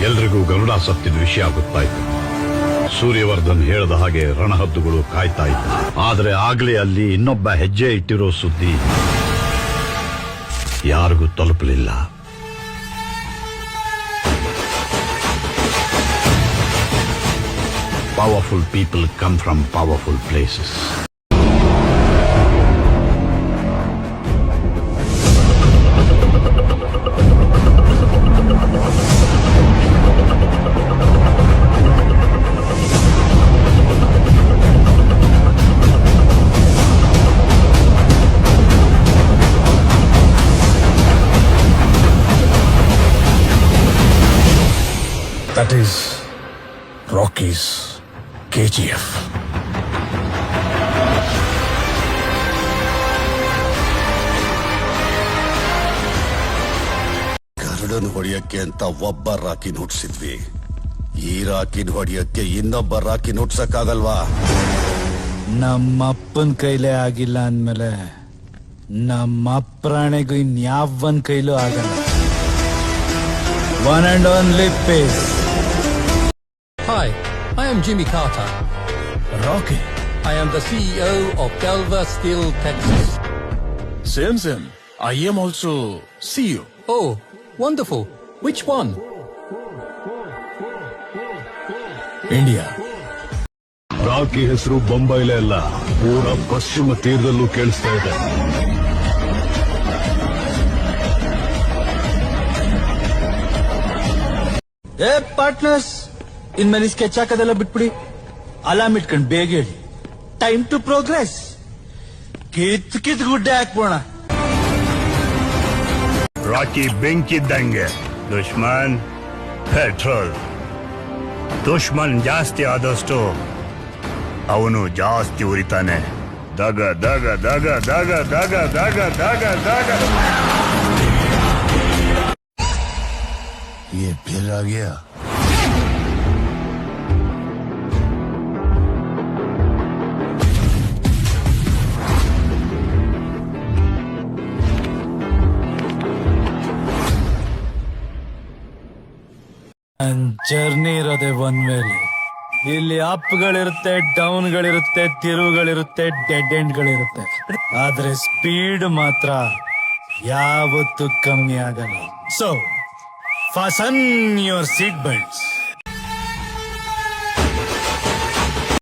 ಎಲ್ರಿಗೂ ಗರುಡ ಸತ್ತಿದ ವಿಷಯ ಗೊತ್ತಾಯ್ತು. ಸೂರ್ಯವರ್ಧನ್ ಹೇಳದ ಹಾಗೆ ರಣಹದ್ದುಗಳು ಕಾಯ್ತಾ ಇತ್ತು. ಆದ್ರೆ ಆಗ್ಲೇ ಅಲ್ಲಿ ಇನ್ನೊಬ್ಬ ಹೆಜ್ಜೆ ಇಟ್ಟಿರೋ ಸುದ್ದಿ ಯಾರಿಗೂ ತಲುಪಲಿಲ್ಲ. Powerful people come from powerful places. That is Rocky's KGF. ಗರುಡನ್ ಹೊಡೆಯಕ್ಕೆ ಅಂತ ಒಬ್ಬ ರಾಕಿನ್ ಹುಟ್ಟಿಸಿದ್ವಿ. ಈ ರಾಕಿನ್ ಹೊಡೆಯಕ್ಕೆ ಇನ್ನೊಬ್ಬ ರಾಕಿನ್ ಹುಟ್ಸಕ್ಕಾಗಲ್ವಾ? ನಮ್ಮಪ್ಪನ್ ಕೈಲೇ ಆಗಿಲ್ಲ ಅಂದ್ಮೇಲೆ ನಮ್ಮ ಅಪ್ರಾಣೆಗೂ ಇನ್ಯಾವನ್ ಕೈಲೂ ಆಗಲ್ಲ. One and only pace. Hi, I am Jimmy Carter. Rocky. I am the CEO of Delver Steel, Texas. Same. I am also CEO. Oh, wonderful. Which one? India. Rakhi ಹೆಸರು ಬೊಂಬೈಲೇ ಅಲ್ಲ, ಪೂರಾ ಪಶ್ಚಿಮ ತೀರದಲ್ಲೂ ಕೇಳಿಸ್ತಾ ಇದೆ. ಏ ಪಾರ್ಟ್ನರ್ಸ್, ಇನ್ಮೇಲೆ ಸ್ಕೆಚ್ ಹಾಕೋದೆಲ್ಲ ಬಿಟ್ಬಿಡಿ. ಅಲಾರ್ಮ್ ಇಟ್ಕೊಂಡು ಬೇಗ ಹೇಳಿ. Time to progress. ಕಿತ್ ಗುಡ್ಡೆ ಹಾಕ್ಬೋಣ. ರಾಕಿ ಬೆಂಕಿದ್ದಂಗೆ, ದುಶ್ಮನ್ ಪೆಟ್ರೋಲ್. ದುಶ್ಮನ್ ಜಾಸ್ತಿ ಆದಷ್ಟು ಅವನು ಜಾಸ್ತಿ ಉರಿತಾನೆ. ದಗ ದಗ ದಗ ದಗ ದಗ ದಗ ದಗ ದಗ. ये फिर आ गया. ಜರ್ನಿ ಇರೋದೆ ಒನ್ ವೇಲಿ. ಇಲ್ಲಿ ಅಪ್ಗಳಿರುತ್ತೆ, ಡೌನ್ಗಳಿರುತ್ತೆ, ತಿರುವುಗಳಿರುತ್ತೆ, ಡೆಡ್ ಎಂಡ್ಗಳಿರುತ್ತೆ. ಆದ್ರೆ ಸ್ಪೀಡ್ ಮಾತ್ರ ಯಾವತ್ತೂ ಕಮ್ಮಿ ಆಗಲ್ಲ. So fasten your seat belts.